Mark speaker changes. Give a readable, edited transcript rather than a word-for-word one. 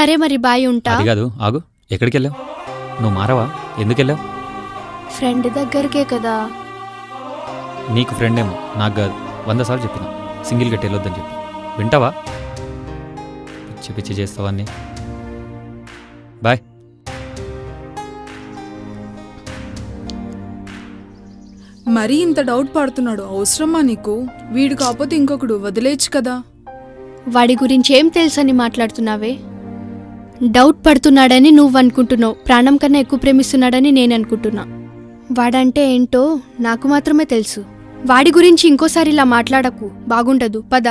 Speaker 1: సరే మరి బాయ్, ఉంటా.
Speaker 2: అది కాదు, ఆగు. ఎక్కడికి వెళ్ళావు? నువ్వు మారవా? ఎందుకు వెళ్ళావు?
Speaker 1: ఫ్రెండ్ దగ్గరికే కదా.
Speaker 2: నీకు ఫ్రెండ్ ఏమో, నాకు కాదు. 100 సార్లు చెప్పిన సింగిల్ గట్టి వెళ్ళొద్దని చెప్పి. వింటావా? పిచ్చి పిచ్చి చేస్తావన్నీ. బాయ్.
Speaker 3: మరీ ఇంత డౌట్ పడుతున్నాడు, అవసరమా నీకు? వీడు కాకపోతే ఇంకొకడు వదిలేచ్చు కదా.
Speaker 1: వాడి గురించి ఏం తెలుసని మాట్లాడుతున్నావే? డౌట్ పడుతున్నాడని నువ్వు అనుకుంటున్నావు, ప్రాణం కన్నా ఎక్కువ ప్రేమిస్తున్నాడని నేను అనుకుంటున్నా. వాడంటే ఏంటో నాకు మాత్రమే తెలుసు. వాడి గురించి ఇంకోసారి ఇలా మాట్లాడకు, బాగుండదు. పద.